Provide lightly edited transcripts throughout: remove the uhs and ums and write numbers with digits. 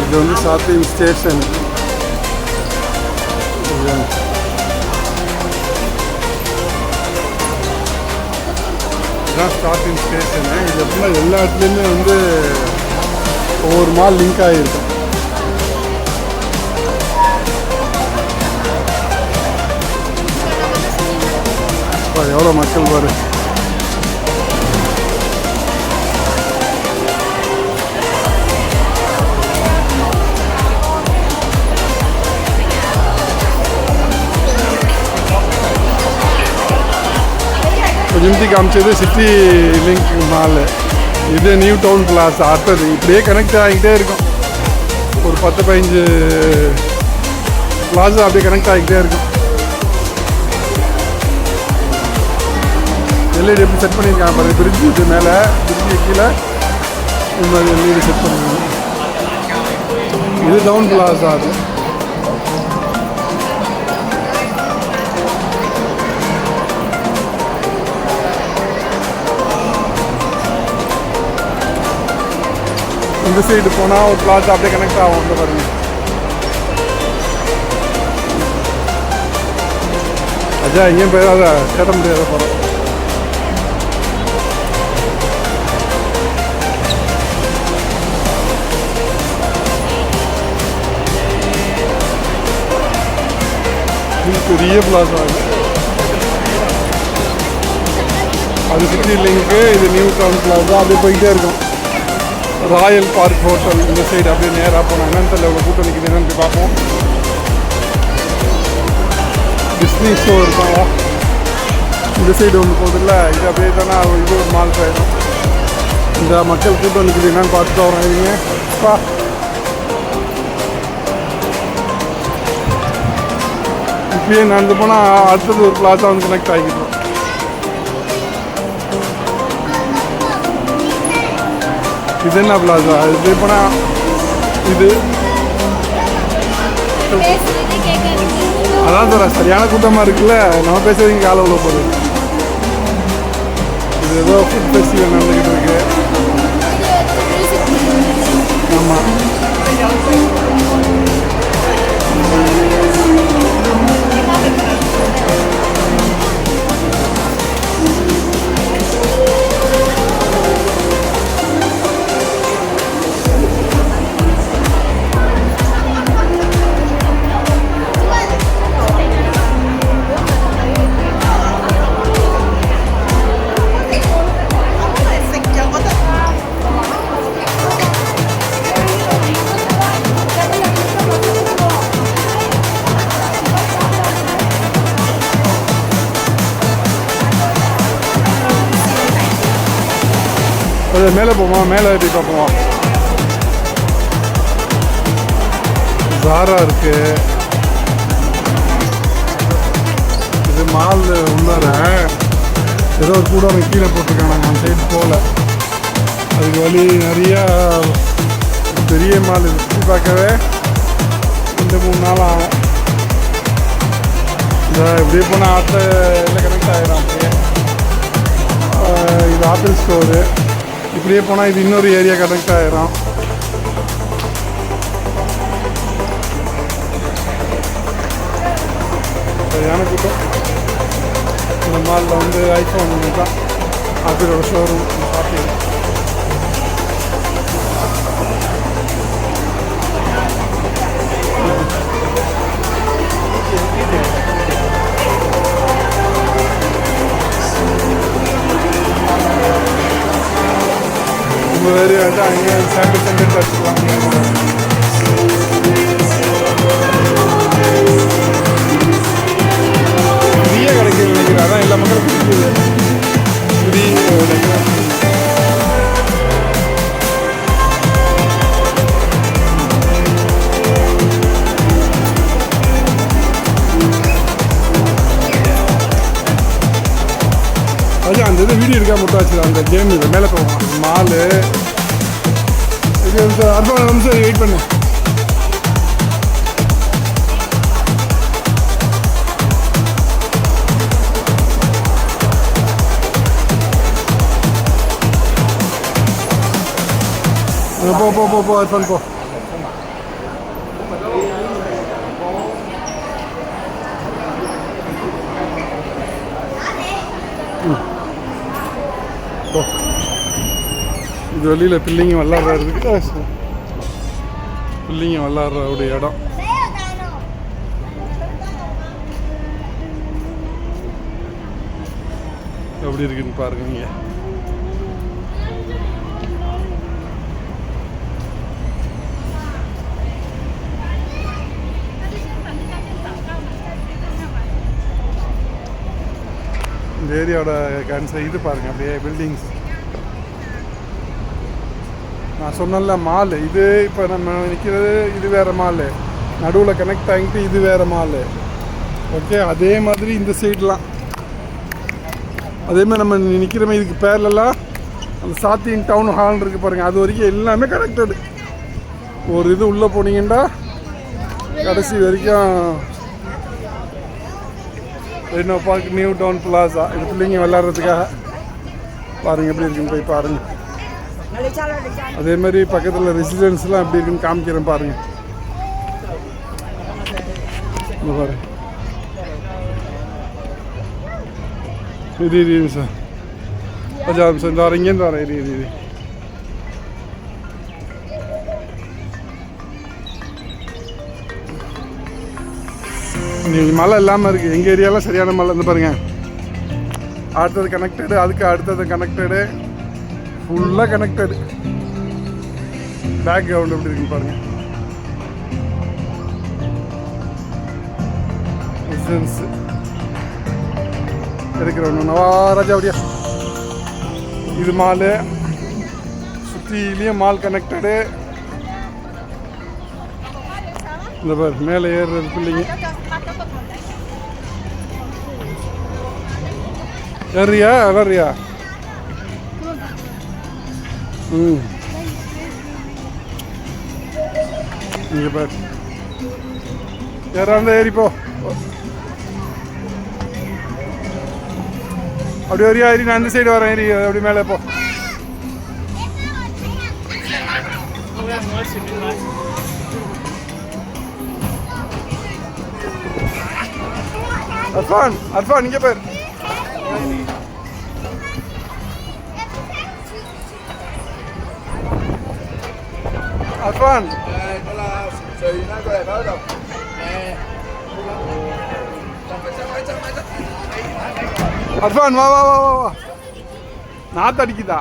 இது வந்து சாத்தியம் ஸ்டேஷன். இதுதான் ஸ்டார்டிங் ஸ்டேஷனு. இது எப்படின்னா எல்லா இடத்துலையுமே வந்து ஒவ்வொரு மால் லிங்க் ஆகிருக்கும். எவ்வளோ மக்கள் பாரு. கொஞ்சம் காமிச்சது சிட்டி லிங்க் மால். இது நியூ டவுன் பிளாஸா. அடுத்தது இப்படியே கனெக்ட் ஆகிக்கிட்டே இருக்கும். ஒரு 10-15 பிளாஸா அப்படியே கனெக்ட் ஆகிக்கிட்டே இருக்கும். எல்இடி எப்படி செட் பண்ணியிருக்காங்க பாருங்க. பிரிட்ஜு மேலே, பிரிட்ஜு கீழே இந்த மாதிரி எல்இடி செட் பண்ணியிருக்காங்க. இது டவுன் பிளாஸா. அது இந்த சைடு போனால் ஒரு பிளாஸா அப்படியே கனெக்ட் ஆகும். இந்த பாருங்க. அஜா எங்கேயும் போயிடாத, கேட்ட முடியாத போகிறோம். இது பெரிய பிளாஸா. அது சிட்டி லிங்க்கு, இது நியூ டவுன் பிளாஸா. அப்படியே போய்கிட்டே இருக்கும். ராயல் பார்க் ஹோட்டல் இந்த சைடு அப்படியே நேராக போனோம். என்னன்னு தெரியல எவ்வளோ கூட்டம் நிற்கிது என்னன்னு போய் பார்ப்போம். டிஸ்னி ஷோ இருக்காங்க இந்த சைடு ஒன்று போகுதில்ல. இது அப்படியே தானே இது ஒரு மால் போயிடும். இந்த மக்கள் கூட்டம் நிற்கிது என்னன்னு பார்த்துட்டு வரோம். இவங்க இப்பயே நடந்து போனால் அடுத்தது ஒரு பிளாஸா வந்து கனெக்ட் ஆகிக்கிறோம். இது என்ன பிளாஸா? இது போனால் இது அதான் சார் சரியான கூட்டமாக இருக்குல்ல. நம்ம பேசுறதுங்க காலை உள்ள போகுது. இது ஏதோ ஃபுட் ஃபெஸ்டிவல் நடந்துக்கிட்டு இருக்கு. ஆமாம். மேலே போவோம். மேலே ஏற்றி பார்ப்போம். ஜாரா இருக்கு. இது மால் உள்ளார ஏதோ ஒரு கூட கீழே போட்டிருக்காங்க. அந்த சைடு போகல. அதுக்கு வழி நிறையா பெரிய மால் இது. சுற்றி பார்க்கவே 2-3 நாள் ஆகும். இந்த இப்படியே போனால் ஆட்டை எல்லாம் கனெக்ட் ஆகிடும். அப்படியே இது ஆப்பிள் ஸ்டோரு. இப்படியே போனால் இது இன்னொரு ஏரியா கனெக்ட் ஆகிடும். சரியான கூட்டம். இந்த மாலில் வந்து ஐஃபோன் தான் ஆப்பிளோட ஷோரூம் ஷாப்பிங். வேறு வந்து அங்கே சாம்பிள் சென்டர் வச்சுருவாங்க. ஃப்ரீயாக கிடைக்குது நினைக்கிறேன். அதான் எல்லா மக்களும் பிடிக்குது. ஃப்ரீ அது அந்த இது வீடியோ எடுக்காம மட்டும் வச்சு அந்த கேம் இது மேலே போவோம். மாலு இது அடுத்த நிமிஷம் வெயிட் பண்ணு. போ இர்ஃபான் போ. இது வெளியில் பிள்ளைங்க விளாட்றதுக்கு பிள்ளைங்க விளாட்ற ஒரு இடம். எப்படி இருக்குன்னு பாருங்க நீங்க. இந்த ஏரியாவோட இது பாருங்க, அப்படியே பில்டிங்ஸ். நான் சொன்னல மால் இது. இப்போ நம்ம நிற்கிறது இது வேறு மால், நடுவில் கனெக்ட் ஆகிட்டு இது வேறு மால். ஓகே, அதே மாதிரி இந்த சைட்லாம் அதேமாதிரி நம்ம நிற்கிறோமே, இதுக்கு பேர்லலாம் அந்த சாத்தியின் டவுன் ஹால் இருக்குது பாருங்கள், அது வரைக்கும் எல்லாமே கனெக்டடு. ஒரு இது உள்ளே போனீங்கன்னா கடைசி வரைக்கும் Reno park, new town plaza. இது பிள்ளைங்க விளாட்றதுக்காக பாருங்கள் எப்படி இருக்குன்னு போய் பாருங்கள். அதே மாதிரி பக்கத்தில் ரெசிடென்ஸ்லாம் எப்படி இருக்குன்னு காமிக்கிறேன் பாருங்கள். பாருங்க இது சார் அஜாம் சார், இந்த வரேன் இங்கேருந்து வரேன். இது இன்னைக்கு மழை இல்லாமல் இருக்குது எங்கள் ஏரியாலாம், சரியான மழை. இருந்து பாருங்கள், அடுத்தது கனெக்டடு, அதுக்கு அடுத்தது கனெக்டடு, ஃபுல்லாக கனெக்டடு. பேக் கிரவுண்ட் எப்படி இருக்குன்னு பாருங்கள். ரெசிடென்ஸ் இருக்கிறவங்க நவாராஜா அப்படியா. இது மாலு, சுற்றிலையும் மால் கனெக்டடு. இந்த பாரு மேலே ஏறுறது பிள்ளைங்க. ஏறியா வளரியா? இங்கே பாரு, ஏறாந்த ஏறிப்போ. அப்படி வரியா ஏறி, நான் அந்த சைடு வரேன். ஏறி அப்படி மேலே போ. அர்ஃபான் இங்கே பேர். அர்ஃபான் அர்ஃபான் வா வா வா வா. நாத்து அடிக்குதா?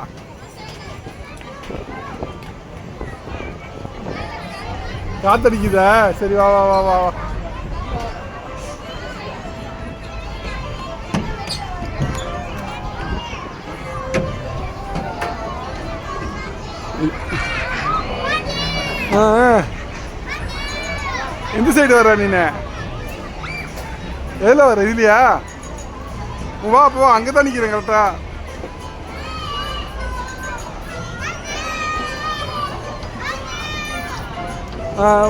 காத்தடிக்குதா? சரி வா வா வா வா வா. எந்த சைடு வர நீனு? எதில் வர? இதுலையா? வா போ, அங்கே தான் நிற்கிறேன் கரெக்டா.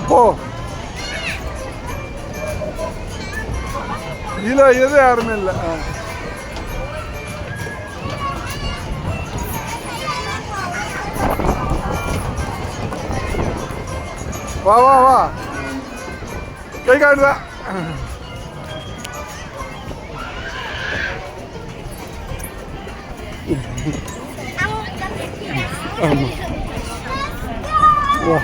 போ. இல்லை எது யாருமே இல்லை. வா வா வா, கை காட்டுதா? ஆமாம் வா.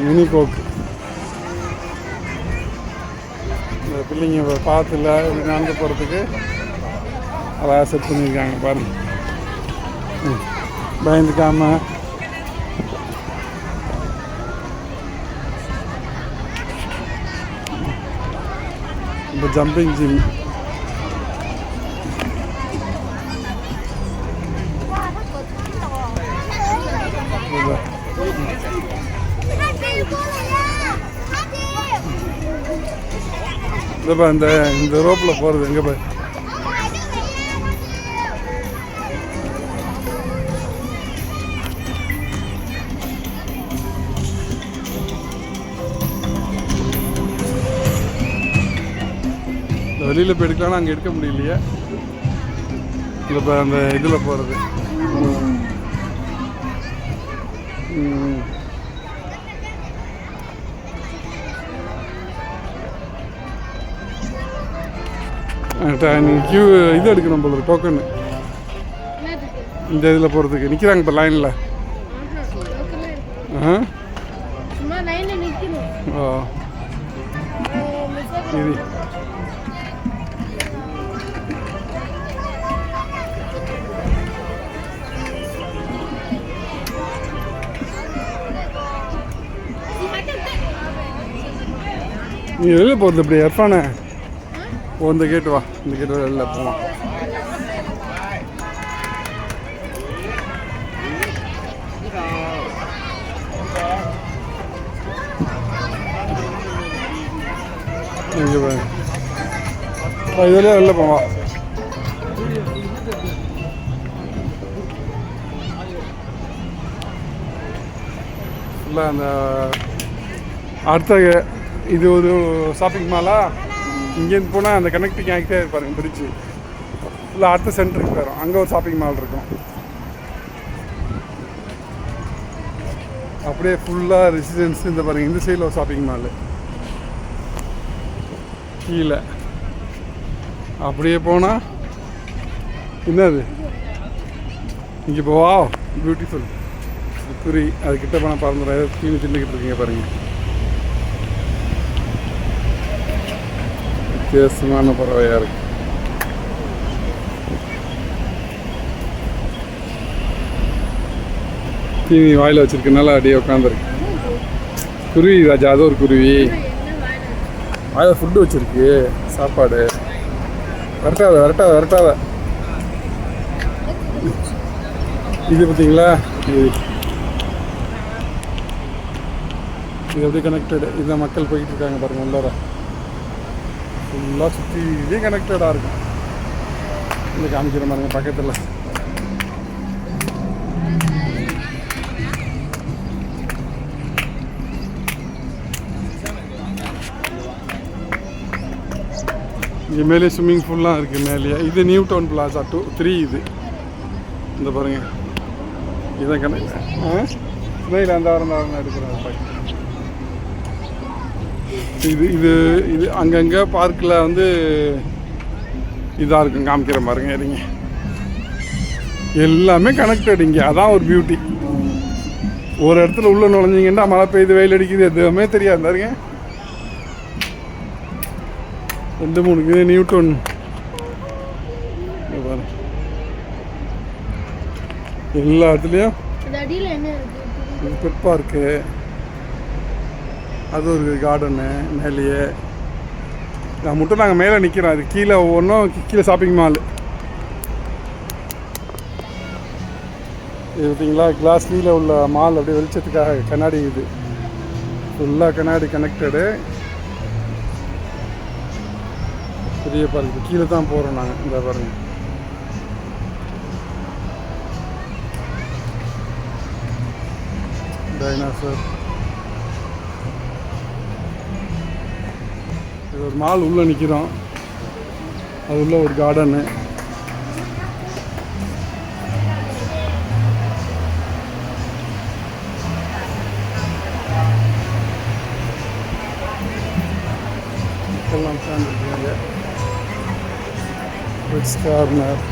Mini Coke. இந்த பிள்ளைங்க பார்த்துல இப்படி நடந்து போகிறதுக்கு அழகாக செட் பண்ணியிருக்காங்க பாருங்க. பயந்துக்காம. இப்போ ஜம்பிங் ஜிம். இந்த ரோப்பில் போகிறது எங்கே போய் வெளியில் போய் எடுக்கலாம்னா அங்கே எடுக்க முடியலையே. இப்போ அந்த இதில் போகிறது கியூ இது எடுக்கணும் போல டோக்கன். இந்த இதில் போகிறதுக்கு நிற்கிறாங்க இப்போ லைனில். ஓ இது நீ வெளியில் போகிறது இப்படி எர்ஃபானே ஓ இந்த கேட்டு வா, இந்த கேட்டு வெளில போவான். இங்கே இதுலேயே வெளில போவா. இல்லை அந்த அடுத்த இது ஒரு ஷாப்பிங் மாலா. இங்கேருந்து போனால் அந்த கனெக்டிங் ஆகிட்டே இருப்பாருங்க பிரிட்ஜு. இல்லை அடுத்த சென்டருக்கு போயிடும், அங்கே ஒரு ஷாப்பிங் மால் இருக்கும். அப்படியே ஃபுல்லாக ரெசிடென்ஸ். இந்த பாருங்கள் இந்த சைடில் ஒரு ஷாப்பிங் மாலு கீழே. அப்படியே போனால் என்னது இங்கே போவா பியூட்டிஃபுல் குருவி. அதுக்கிட்ட போனால் பறந்துடும். ஏதோ தீனி தின்னுக்கிட்டு இருக்கீங்க பாருங்கள். வித்தியாசமான பறவையாக இருக்கு. தீனி வாயில் வச்சிருக்கனால அப்படியே உட்காந்துருக்கு. குருவி ராஜா, அது ஒரு குருவி வாயில் ஃபுட்டு வச்சிருக்கு, சாப்பாடு. வரட்டாத வரட்டாத வரட்டாத. இது பார்த்தீங்களா, இது அப்படியே கனெக்டடு. இதுதான் மக்கள் போய்கிட்டு இருக்காங்க பாருங்கள். உள்ளார ஃபுல்லாக சுற்றி இதே கனெக்டடாக இருக்கும். இந்த காமிக்கிற பாருங்க பக்கத்தில். இங்கே மேலே ஸ்விம்மிங் பூல்லாம் இருக்குது மேலேயே. இது நியூ டவுன் பிளாசா 2-3. இது இந்த பாருங்கள், இதான் கணக்கு. ஸ்மைல் அந்த வாரம் எடுக்கிறாங்க. இது இது இது அங்கங்கே பார்க்கில் வந்து இதாக இருக்கும் காமிக்கிற பாருங்க. இருங்க, எல்லாமே கனெக்டட் இங்கே. அதான் ஒரு பியூட்டி. ஒரு இடத்துல உள்ளே நுழைஞ்சிங்கன்னா மழை பெய்யுது வெயில் அடிக்குது எதுவுமே தெரியாது. பாருங்க 2-3 இது நியூட்டன். எல்லா இடத்துலையும் பெட் பார்க்கு, அது ஒரு கார்டனு மேலேயே. நான் மட்டும் நாங்கள் மேலே நிற்கிறோம். அது கீழே ஒவ்வொன்றும் கீழே ஷாப்பிங் மால். இது பார்த்தீங்களா கிளாஸ் கீழே உள்ள மால் அப்படியே வெளிச்சத்துக்காக கண்ணாடி. இது ஃபுல்லாக கண்ணாடி கனெக்டடு. பெரிய பார்க்கு கீழே தான் போகிறோம் நாங்கள். இந்த பாருங்கள் டைனாசர். இது ஒரு மால் உள்ளே நிற்கிறோம். அது உள்ள ஒரு கார்டனு. மக்கள்லாம் சேர்ந்துருக்காங்க. Kids corner.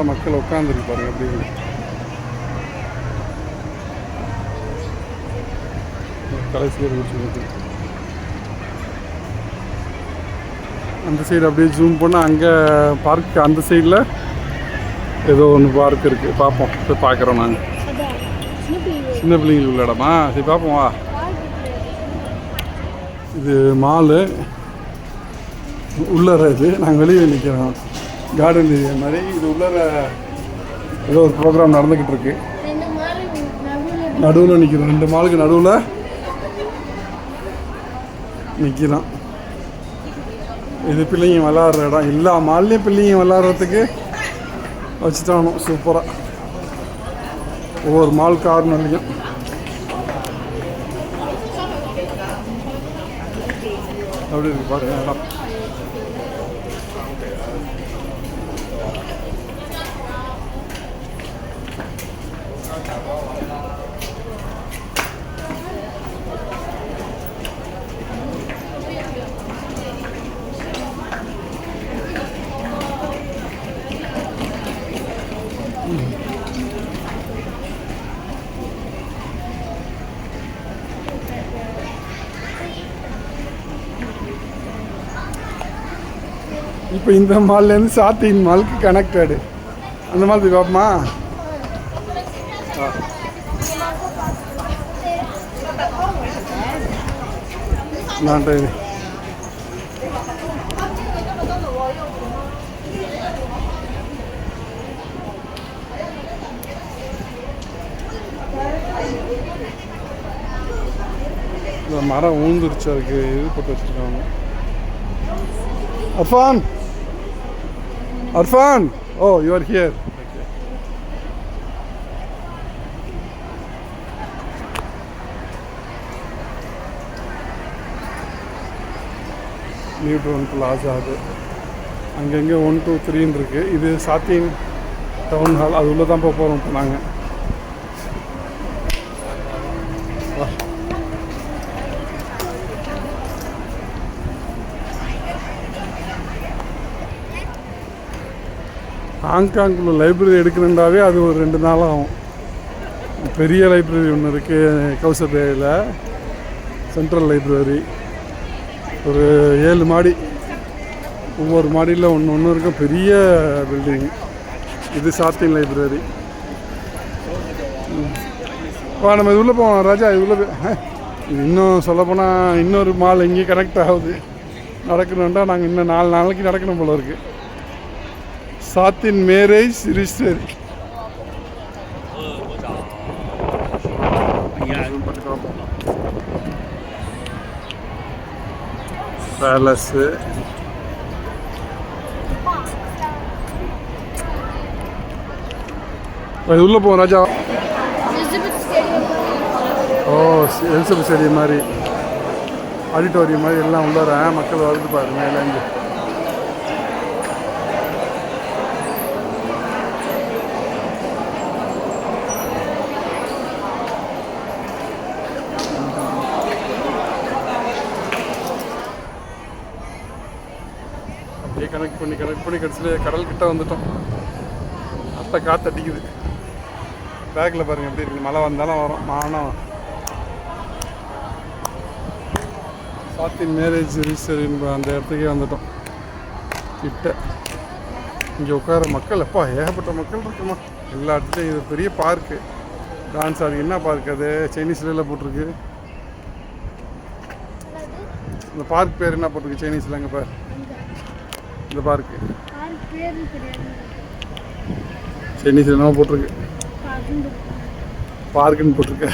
மக்கள் உட்காந்துருக்கு பாருங்க. அப்படி கடைசியில் முடிச்சு அந்த சைடு அப்படியே ஜூம் பண்ணால் அங்கே பார்க். அந்த சைடில் ஏதோ ஒன்று பார்க் இருக்குது. பார்ப்போம், போய் பார்க்குறோம் நாங்கள். சின்ன பிள்ளைங்களுக்கு உள்ள இடமா? சரி பார்ப்போம் வா. இது மாலு உள்ளார. இது நாங்கள் வெளியே நிற்கிறோம் கார்டன் ஏரியா மாதிரி. இது உள்ளார ஏதோ ஒரு ப்ரோக்ராம் நடந்துக்கிட்டு இருக்கு. நடுவில் நிற்கிறோம். 2 மாலுக்கு நடுவில் நிற்கிறோம். இது பிள்ளைங்க விளாட்ற இடம். எல்லா மால்லையும் பிள்ளைங்க விளாட்றதுக்கு வச்சுட்டானோ சூப்பராக. ஒவ்வொரு மால் கார்னர்லையும் அப்படி இருக்கு பாருங்க இடம். இப்போ இந்த மால்லேருந்து சாத்தின் மாலுக்கு கனெக்டடு. அந்த மால் போய் பார்ப்போமா? நான் இந்த மரம் ஊந்துருச்சு, அதுக்கு இது போட்டு வச்சுருக்காங்க. Arfan! Arfan! Oh, you are here. Okay. Neutron plaza அது. அங்கங்கே 1, 2, 3 இருக்கு. இது சாத்தின் டவுன் ஹால். அது உள்ளே தான் போகிறோம் இப்போ நாங்கள். ஹாங்காங்குள்ள லைப்ரரி எடுக்கணுன்றாவே அது ஒரு 2 நாள் ஆகும். பெரிய லைப்ரரி ஒன்று இருக்குது கௌசர்வேயில், சென்ட்ரல் லைப்ரரி. ஒரு 7 மாடி, ஒவ்வொரு மாடியில் ஒன்று இருக்கும். பெரிய பில்டிங். இது சாத்தின் லைப்ரரி. நம்ம இது உள்ளே போவோம் ராஜா. இது உள்ளே இது இன்னும் சொல்லப்போனால் இன்னொரு மால் இங்கே கனெக்ட் ஆகுது. நடக்கணுன்றா நாங்கள் இன்னும் 4 நாளைக்கு நடக்கணும் போல இருக்குது. சாத்தின் மேரேஜ் ரிஜிஸ்டரி. பேலஸு. இது உள்ளே போவோம் ராஜா. ஓ, எலிசபெத் ஸ்டேடியம் மாதிரி, ஆடிட்டோரியம் மாதிரி எல்லாம் உள்ளார மக்கள் வருது பாருங்க மேலேருந்து. கனெக்ட் பண்ணி கடைசியில் கடல் கிட்ட வந்துட்டோம். அப்போ காற்று அடிக்குது. பேக்கில் பாருங்கள் எப்படி இருக்குது. மழை வந்தாலும் வரும். மானம் சாத்தின் மேரேஜ் ரிஜிஸ்டரி அந்த இடத்துக்கே வந்துட்டோம் கிட்ட. இங்கே உட்கார மக்கள் எப்பா ஏகப்பட்ட மக்கள் இருக்குமா எல்லா இடத்துலையும். இது பெரிய பார்க்கு. டான்ஸ் ஆடி என்ன பார்க் அது? சைனீஸ்ல போட்டிருக்கு. இந்த பார்க் பேர் என்ன போட்டிருக்கு சைனீஸில்? அங்கே பார் இந்த பார்க்கு சைனீஸ் என்ன போட்டிருக்கு? பார்க்குன்னு போட்டிருக்க.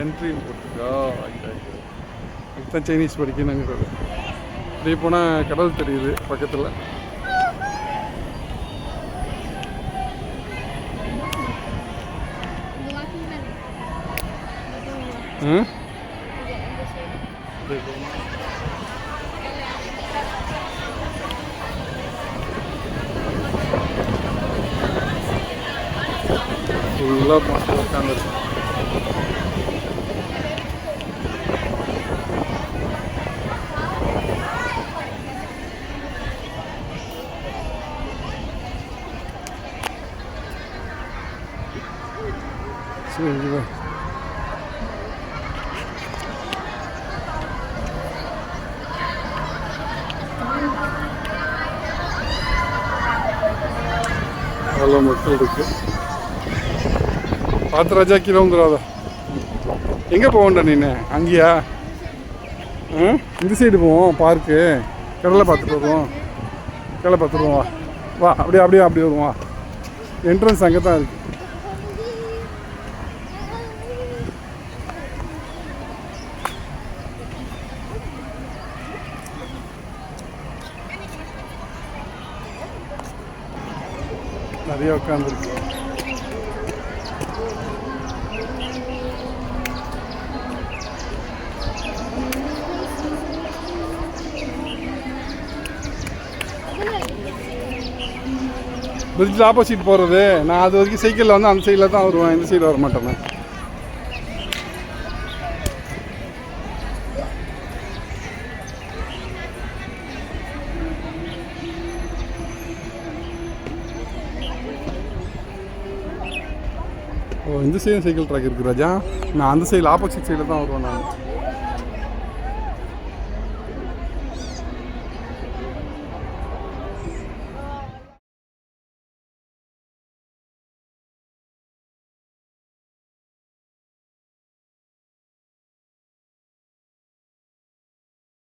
என்ட்ரி போட்டிருக்கா. அதுதான் சைனீஸ் படிக்கணுங்கிறது. இப்படி போனால் கடல் தெரியுது பக்கத்தில். ஃபுல்லாக உட்காந்துருக்கு. சரி அவ்வளோ மக்கள் இருக்கு. பார்த்து ராஜா கீழே வந்துடாத. எங்கே போவோண்டா நீ? அங்கேயா? இந்த சைடு போவோம் பார்க்கு. கடலை பார்த்துட்டு வருவோம். கடலை பார்த்துட்டு வருவோம். வா அப்படியே வருவோம். என்ட்ரன்ஸ் அங்கே தான் இருக்கு. நிறைய உட்காந்துருக்கு. பிரிட்ஜில் ஆப்போசிட் போகிறது. நான் அது வரைக்கும் சைக்கிளில் வந்து அந்த சைடில் தான் வருவேன், இந்த சைடு வர மாட்டேன். ஓ, இந்த சைடு சைக்கிள் ட்ராக் இருக்குது ராஜா. நான் அந்த சைடில் ஆப்போசிட் சைடில் தான் வருவேன் நான்.